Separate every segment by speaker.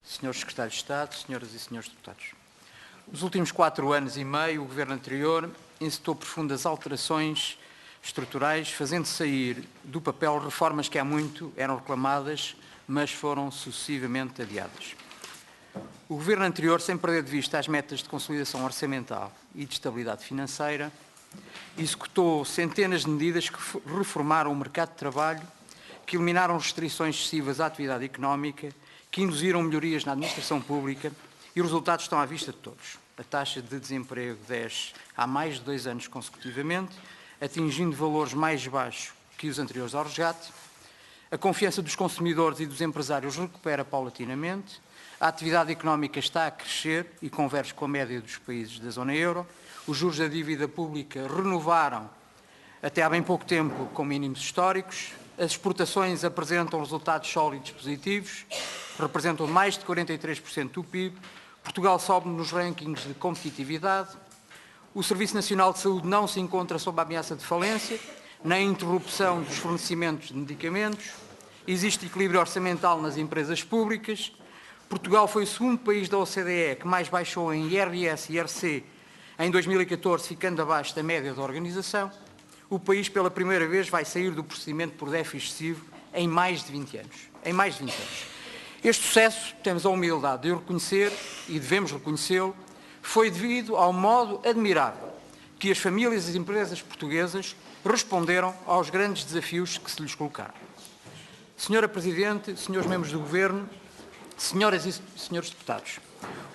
Speaker 1: Senhores Secretários de Estado, Senhoras e Senhores Deputados. Nos últimos 4 anos e meio, o Governo anterior incitou profundas alterações estruturais, fazendo sair do papel reformas que há muito eram reclamadas, mas foram sucessivamente adiadas. O Governo anterior, sem perder de vista as metas de consolidação orçamental e de estabilidade financeira, executou centenas de medidas que reformaram o mercado de trabalho, que eliminaram restrições excessivas à atividade económica, que induziram melhorias na administração pública e os resultados estão à vista de todos. A taxa de desemprego desce há mais de 2 anos consecutivamente, atingindo valores mais baixos que os anteriores ao resgate. A confiança dos consumidores e dos empresários recupera paulatinamente. A atividade económica está a crescer e converge com a média dos países da zona euro. Os juros da dívida pública renovaram até há bem pouco tempo com mínimos históricos. As exportações apresentam resultados sólidos positivos, representam mais de 43% do PIB. Portugal sobe nos rankings de competitividade. O Serviço Nacional de Saúde não se encontra sob a ameaça de falência, nem interrupção dos fornecimentos de medicamentos. Existe equilíbrio orçamental nas empresas públicas. Portugal foi o segundo país da OCDE que mais baixou em IRS e IRC em 2014, ficando abaixo da média da organização. O país, pela primeira vez, vai sair do procedimento por déficit excessivo em mais de 20 anos. Este sucesso, temos a humildade de o reconhecer e devemos reconhecê-lo, foi devido ao modo admirável que as famílias e as empresas portuguesas responderam aos grandes desafios que se lhes colocaram. Senhora Presidente, senhores membros do Governo, senhoras e senhores deputados,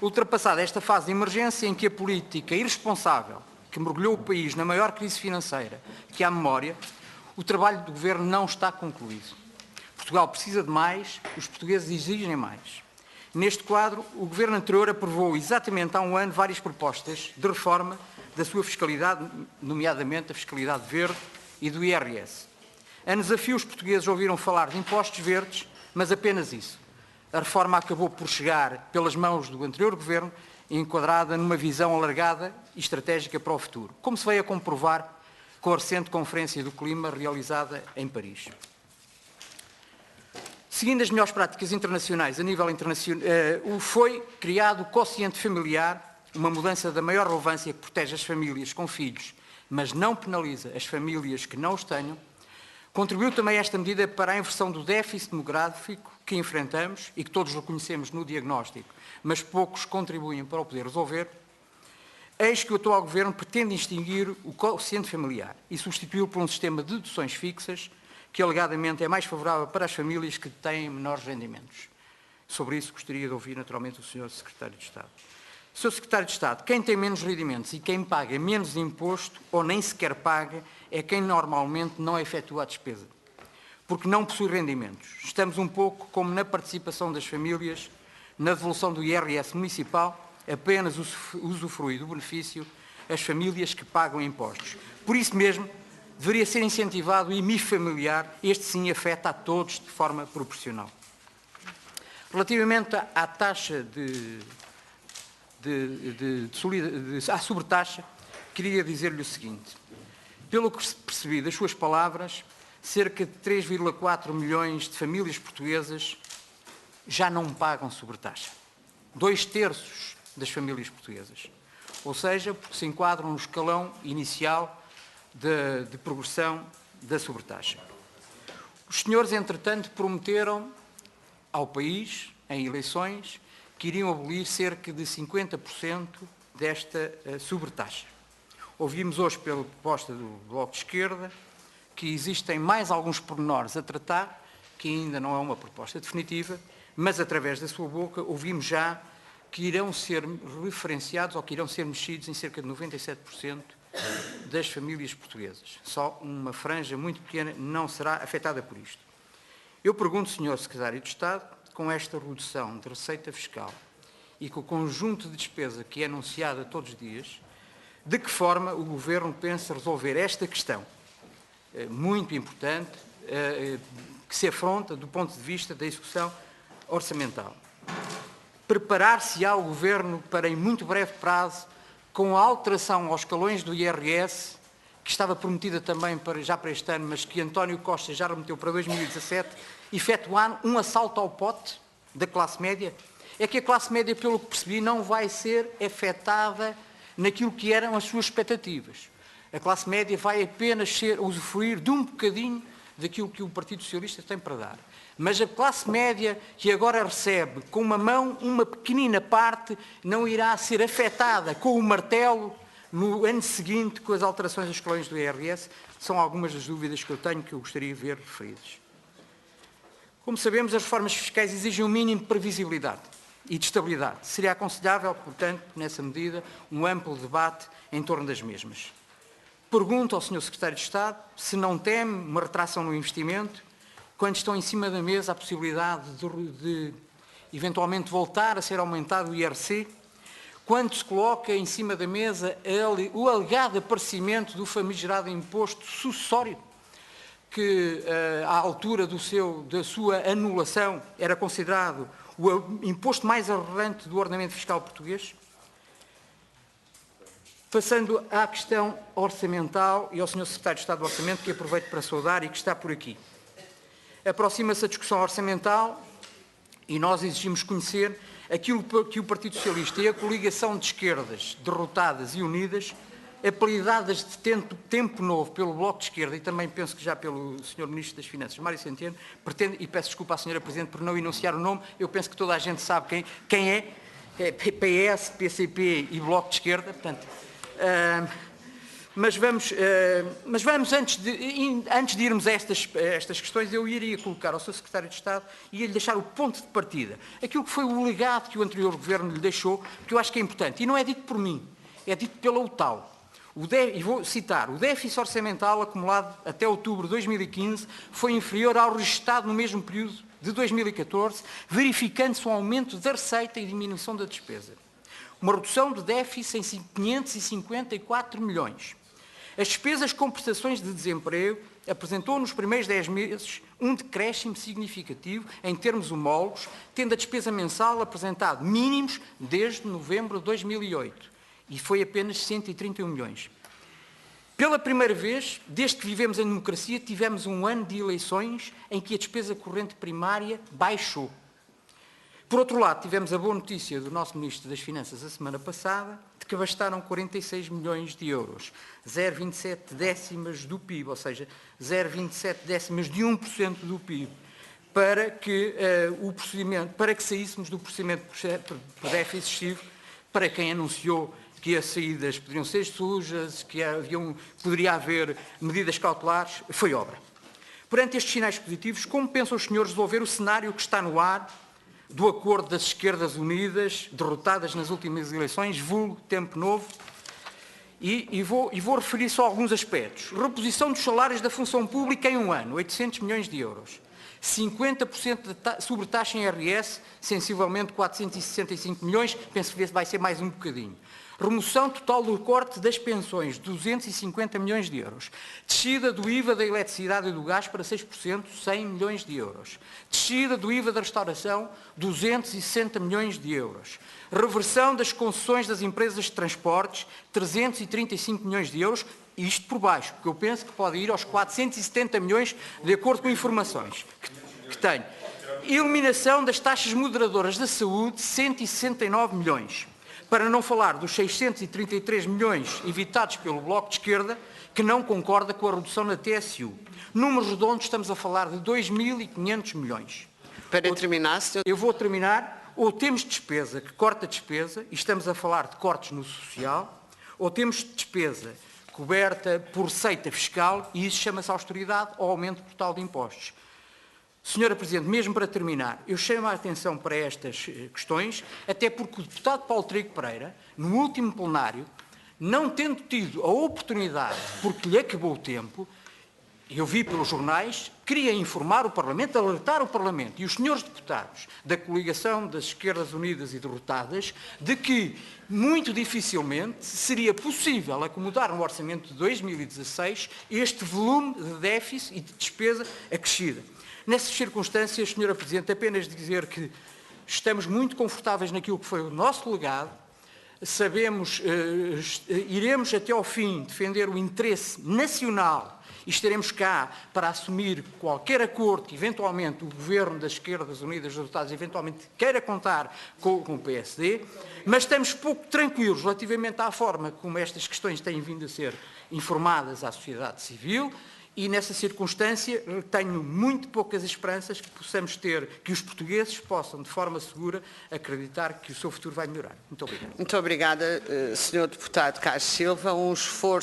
Speaker 1: ultrapassada esta fase de emergência em que a política irresponsável que mergulhou o país na maior crise financeira que há memória, o trabalho do Governo não está concluído. Portugal precisa de mais, os portugueses exigem mais. Neste quadro, o Governo anterior aprovou exatamente há um ano várias propostas de reforma da sua fiscalidade, nomeadamente a fiscalidade verde e do IRS. A desafio, os portugueses ouviram falar de impostos verdes, mas apenas isso. A reforma acabou por chegar pelas mãos do anterior Governo, enquadrada numa visão alargada e estratégica para o futuro, como se veio a comprovar com a recente Conferência do Clima realizada em Paris. Seguindo as melhores práticas internacionais a nível internacional, foi criado o quociente familiar, uma mudança da maior relevância que protege as famílias com filhos, mas não penaliza as famílias que não os tenham. Contribuiu também esta medida para a inversão do déficit demográfico que enfrentamos e que todos reconhecemos no diagnóstico, mas poucos contribuem para o poder resolver. Eis que o atual Governo pretende extinguir o quociente familiar e substituí-lo por um sistema de deduções fixas que alegadamente é mais favorável para as famílias que têm menores rendimentos. Sobre isso gostaria de ouvir naturalmente o Sr. Secretário de Estado. Sr. Secretário de Estado, quem tem menos rendimentos e quem paga menos imposto ou nem sequer paga é quem normalmente não efetua a despesa, porque não possui rendimentos. Estamos um pouco como na participação das famílias na devolução do IRS municipal, apenas usufrui do benefício as famílias que pagam impostos. Por isso mesmo, deveria ser incentivado o IMI familiar, este sim afeta a todos de forma proporcional. Relativamente à taxa à sobretaxa, queria dizer-lhe o seguinte. Pelo que percebi das suas palavras, cerca de 3,4 milhões de famílias portuguesas já não pagam sobretaxa. 2/3 das famílias portuguesas. Ou seja, porque se enquadram no escalão inicial de progressão da sobretaxa. Os senhores, entretanto, prometeram ao país, em eleições, que iriam abolir cerca de 50% desta sobretaxa. Ouvimos hoje, pela proposta do Bloco de Esquerda, que existem mais alguns pormenores a tratar, que ainda não é uma proposta definitiva, mas através da sua boca ouvimos já que irão ser referenciados ou que irão ser mexidos em cerca de 97% das famílias portuguesas. Só uma franja muito pequena não será afetada por isto. Eu pergunto, Sr. Secretário de Estado, com esta redução de receita fiscal e com o conjunto de despesa que é anunciada todos os dias, de que forma o Governo pensa resolver esta questão muito importante que se afronta do ponto de vista da execução orçamental. Preparar-se-á o Governo para, em muito breve prazo, com a alteração aos escalões do IRS, que estava prometida também já para este ano, mas que António Costa já remeteu para 2017, efetuar um assalto ao pote da classe média? é que a classe média, pelo que percebi, não vai ser afetada naquilo que eram as suas expectativas. A classe média vai apenas usufruir de um bocadinho daquilo que o Partido Socialista tem para dar. Mas a classe média, que agora recebe com uma mão uma pequenina parte, não irá ser afetada com o martelo no ano seguinte com as alterações dos escalões do IRS. São algumas das dúvidas que eu tenho que eu gostaria de ver referidas. Como sabemos, as reformas fiscais exigem um mínimo de previsibilidade e de estabilidade. Seria aconselhável, portanto, nessa medida, um amplo debate em torno das mesmas. Pergunto ao Sr. Secretário de Estado se não teme uma retração no investimento quando estão em cima da mesa a possibilidade de eventualmente voltar a ser aumentado o IRC, quando se coloca em cima da mesa o alegado aparecimento do famigerado imposto sucessório, que à altura da sua anulação era considerado o imposto mais arrogante do ordenamento fiscal português. Passando à questão orçamental e ao Sr. Secretário de Estado do Orçamento, que aproveito para saudar e que está por aqui. Aproxima-se a discussão orçamental e nós exigimos conhecer aquilo que o Partido Socialista e a coligação de esquerdas derrotadas e unidas, apelidadas de tempo novo pelo Bloco de Esquerda e também penso que já pelo Sr. Ministro das Finanças, Mário Centeno, pretende, e peço desculpa à Sra. Presidente por não enunciar o nome, eu penso que toda a gente sabe quem é PS, PCP e Bloco de Esquerda, portanto, mas vamos antes de irmos a estas questões, eu iria colocar ao Sr. Secretário de Estado e ia-lhe deixar o ponto de partida, aquilo que foi o legado que o anterior Governo lhe deixou, que eu acho que é importante, e não é dito por mim, é dito pela UTAU. E vou citar, o déficit orçamental acumulado até outubro de 2015 foi inferior ao registrado no mesmo período de 2014, verificando-se um aumento da receita e diminuição da despesa. Uma redução de déficit em 554 milhões. As despesas com prestações de desemprego apresentou nos primeiros 10 meses um decréscimo significativo em termos homólogos, tendo a despesa mensal apresentado mínimos desde novembro de 2008. E foi apenas 131 milhões. Pela primeira vez, desde que vivemos em democracia, tivemos um ano de eleições em que a despesa corrente primária baixou. Por outro lado, tivemos a boa notícia do nosso Ministro das Finanças a semana passada, de que bastaram 46 milhões de euros, 0,27 décimas do PIB, ou seja, 0,27 décimas de 1% do PIB, para que saíssemos do procedimento por déficit excessivo, para quem anunciou que as saídas poderiam ser sujas, que poderia haver medidas cautelares, foi obra. Perante estes sinais positivos, como pensam os senhores resolver o cenário que está no ar do acordo das esquerdas unidas, derrotadas nas últimas eleições, vulgo Tempo Novo, e vou referir só alguns aspectos. Reposição dos salários da função pública em um ano, 800 milhões de euros. 50% de sobretaxa em IRS, sensivelmente 465 milhões, penso que vai ser mais um bocadinho. Remoção total do corte das pensões, 250 milhões de euros. Descida do IVA da eletricidade e do gás para 6%, 100 milhões de euros. Descida do IVA da restauração, 260 milhões de euros. Reversão das concessões das empresas de transportes, 335 milhões de euros, isto por baixo, porque eu penso que pode ir aos 470 milhões, de acordo com informações que tenho. Eliminação das taxas moderadoras da saúde, 169 milhões. Para não falar dos 633 milhões evitados pelo Bloco de Esquerda, que não concorda com a redução na TSU. Números redondos, estamos a falar de 2.500 milhões.
Speaker 2: Para terminar, senhor...
Speaker 1: Eu vou terminar. Ou temos despesa que corta despesa, e estamos a falar de cortes no social, ou temos despesa coberta por receita fiscal, e isso chama-se austeridade ou aumento brutal de impostos. Senhora Presidente, mesmo para terminar, eu chamo a atenção para estas questões, até porque o deputado Paulo Trigo Pereira, no último plenário, não tendo tido a oportunidade, porque lhe acabou o tempo, eu vi pelos jornais, queria informar o Parlamento, alertar o Parlamento e os senhores deputados da coligação das esquerdas unidas e derrotadas, de que muito dificilmente seria possível acomodar no orçamento de 2016 este volume de déficit e de despesa acrescida. Nessas circunstâncias, Sra. Presidente, apenas dizer que estamos muito confortáveis naquilo que foi o nosso legado, sabemos, iremos até ao fim defender o interesse nacional e estaremos cá para assumir qualquer acordo que eventualmente o Governo das Esquerdas Unidas dos Deputados eventualmente queira contar com o PSD, mas estamos pouco tranquilos relativamente à forma como estas questões têm vindo a ser informadas à sociedade civil, e nessa circunstância tenho muito poucas esperanças que possamos ter, que os portugueses possam de forma segura acreditar que o seu futuro vai melhorar. Muito obrigado.
Speaker 2: Muito obrigada, Sr. Deputado Carlos Silva. Um esforço